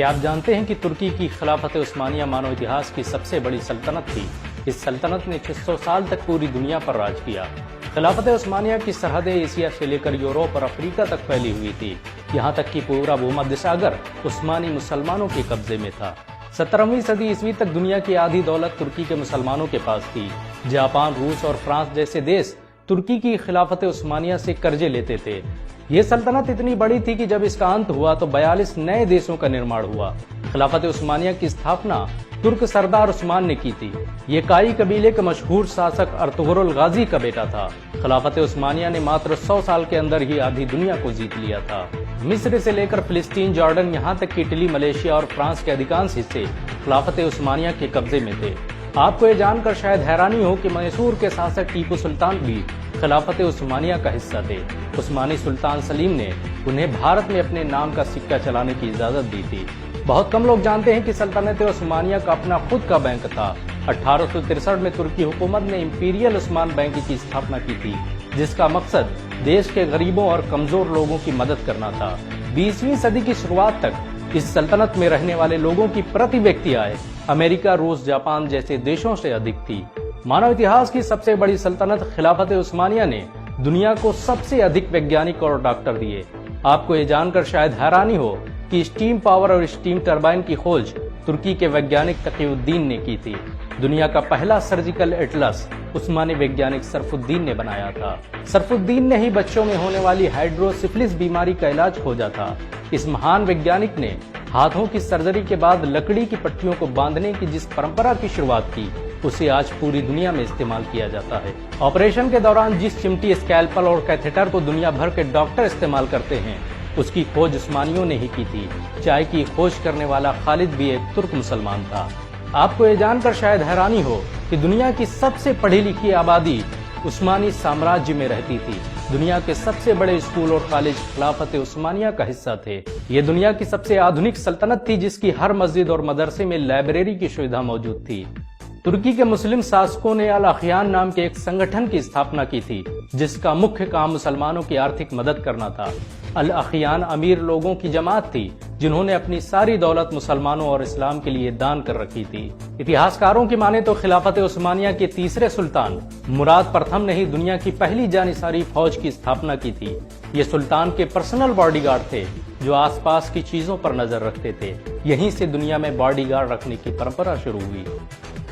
क्या आप जानते हैं कि तुर्की की खिलाफत उस्मानिया मानव इतिहास की सबसे बड़ी सल्तनत थी। इस सल्तनत ने 600 साल तक पूरी दुनिया पर राज किया। खिलाफत उस्मानिया की सरहदें एशिया से लेकर यूरोप और अफ्रीका तक फैली हुई थी। यहाँ तक कि पूरा भूमध्य सागर उस्मानी मुसलमानों के कब्जे में था। 17वीं सदी ईस्वी तक दुनिया की आधी दौलत तुर्की के मुसलमानों के पास थी। जापान, रूस और फ्रांस जैसे देश तुर्की की खिलाफत उस्मानिया से कर्जे लेते थे। ये सल्तनत इतनी बड़ी थी कि जब इसका अंत हुआ तो 42 नए देशों का निर्माण हुआ। खिलाफत उस्मानिया की स्थापना तुर्क सरदार उस्मान ने की थी। ये काई कबीले के मशहूर शासक अर्तुगरुल गाजी का बेटा था। खिलाफत उस्मानिया ने मात्र 100 साल के अंदर ही आधी दुनिया को जीत लिया था। मिस्र से लेकर फिलिस्तीन, जॉर्डन, यहाँ तक कि इटली, मलेशिया और फ्रांस के अधिकांश हिस्से खिलाफत उस्मानिया के कब्जे में थे। आपको ये जानकर शायद हैरानी हो कि मैसूर के शासक टीपू सुल्तान भी खिलाफत उस्मानिया का हिस्सा थे। उस्मानी सुल्तान सलीम ने उन्हें भारत में अपने नाम का सिक्का चलाने की इजाजत दी थी। बहुत कम लोग जानते हैं कि सल्तनत उस्मानिया का अपना खुद का बैंक था। 1863 में तुर्की हुकूमत ने इंपीरियल उस्मान बैंक की स्थापना की थी, जिसका मकसद देश के गरीबों और कमजोर लोगों की मदद करना था। 20वीं सदी की शुरुआत तक इस सल्तनत में रहने वाले लोगों की प्रति व्यक्ति आय अमेरिका, रूस, जापान जैसे देशों से अधिक थी। मानव इतिहास की सबसे बड़ी सल्तनत खिलाफत उस्मानिया ने दुनिया को सबसे अधिक वैज्ञानिक और डॉक्टर दिए। आपको ये जानकर शायद हैरानी हो कि स्टीम पावर और स्टीम टरबाइन की खोज तुर्की के वैज्ञानिक तकीउद्दीन ने की थी। दुनिया का पहला सर्जिकल एटलस उस्मानी वैज्ञानिक सरफुद्दीन ने बनाया था। सरफुद्दीन ने ही बच्चों में होने वाली हाइड्रोसिफिलिस बीमारी का इलाज खोजा था। इस महान वैज्ञानिक ने हाथों की सर्जरी के बाद लकड़ी की पट्टियों को बांधने की जिस परंपरा की शुरुआत की, उसे आज पूरी दुनिया में इस्तेमाल किया जाता है। ऑपरेशन के दौरान जिस चिमटी, स्कैल्पल और कैथेटर को दुनिया भर के डॉक्टर इस्तेमाल करते हैं, उसकी खोज उस्मानियों ने ही की थी। चाय की खोज करने वाला खालिद भी एक तुर्क मुसलमान था। आपको ये जानकर शायद हैरानी हो कि दुनिया की सबसे पढ़ी लिखी आबादी उस्मानी साम्राज्य में रहती थी। दुनिया के सबसे बड़े स्कूल और कॉलेज खिलाफत उस्मानिया का हिस्सा थे। ये दुनिया की सबसे आधुनिक सल्तनत थी, जिसकी हर मस्जिद और मदरसे में लाइब्रेरी की सुविधा मौजूद थी। तुर्की के मुस्लिम शासकों ने अल अखियान नाम के एक संगठन की स्थापना की थी, जिसका मुख्य काम मुसलमानों की आर्थिक मदद करना था। अल अखियान अमीर लोगों की जमात थी, जिन्होंने अपनी सारी दौलत मुसलमानों और इस्लाम के लिए दान कर रखी थी। इतिहासकारों की माने तो खिलाफत उस्मानिया के तीसरे सुल्तान मुराद प्रथम ने ही दुनिया की पहली जानिसारी फौज की स्थापना की थी। ये सुल्तान के पर्सनल बॉडीगार्ड थे, जो आसपास की चीजों पर नजर रखते थे। यहीं से दुनिया में बॉडीगार्ड रखने की परंपरा शुरू हुई।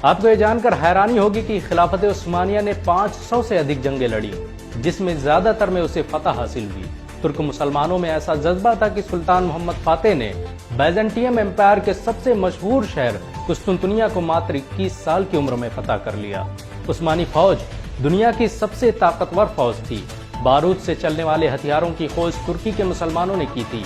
आपको ये जानकर हैरानी होगी कि खिलाफत उस्मानिया ने 500 से अधिक जंगें लड़ी, जिसमें ज्यादातर में उसे फतह हासिल हुई। तुर्क मुसलमानों में ऐसा जज्बा था कि सुल्तान मोहम्मद फातेह ने बैजेंटियम एम्पायर के सबसे मशहूर शहर कुस्तुनतुनिया को मात्र 21 साल की उम्र में फतह कर लिया। उस्मानी फौज दुनिया की सबसे ताकतवर फौज थी। बारूद से चलने वाले हथियारों की खोज तुर्की के मुसलमानों ने की थी।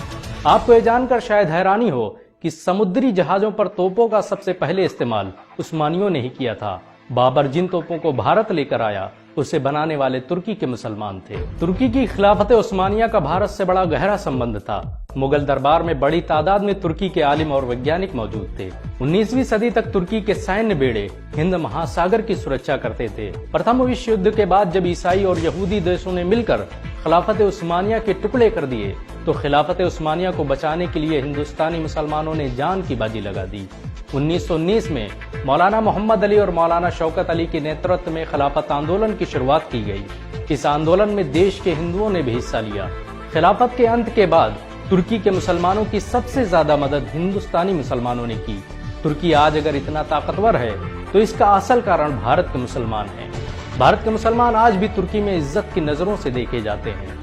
आपको ये जानकर शायद हैरानी हो कि समुद्री जहाजों पर तोपों का सबसे पहले इस्तेमाल उस्मानियों ने ही किया था। बाबर जिन तोपों को भारत लेकर आया, उसे बनाने वाले तुर्की के मुसलमान थे। तुर्की की खिलाफत उस्मानिया का भारत से बड़ा गहरा संबंध था। मुगल दरबार में बड़ी तादाद में तुर्की के आलिम और वैज्ञानिक मौजूद थे। 19वीं सदी तक तुर्की के सैन्य बेड़े हिंद महासागर की सुरक्षा करते थे। प्रथम विश्व युद्ध के बाद जब ईसाई और यहूदी देशों ने मिलकर खिलाफत उस्मानिया के टुकड़े कर दिए, तो खिलाफत उस्मानिया को बचाने के लिए हिंदुस्तानी मुसलमानों ने जान की बाजी लगा दी। 1919 में मौलाना मोहम्मद अली और मौलाना शौकत अली के नेतृत्व में खिलाफत आंदोलन की शुरुआत की गई। इस आंदोलन में देश के हिंदुओं ने भी हिस्सा लिया। खिलाफत के अंत के बाद तुर्की के मुसलमानों की सबसे ज्यादा मदद हिंदुस्तानी मुसलमानों ने की। तुर्की आज अगर इतना ताकतवर है, तो इसका असल कारण भारत के मुसलमान हैं। भारत के मुसलमान आज भी तुर्की में इज्जत की नजरों से देखे जाते हैं।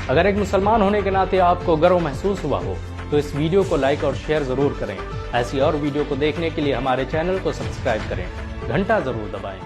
अगर एक मुसलमान होने के नाते आपको गर्व महसूस हुआ हो, तो इस वीडियो को लाइक और शेयर जरूर करें। ऐसी और वीडियो को देखने के लिए हमारे चैनल को सब्सक्राइब करें, घंटा जरूर दबाएं।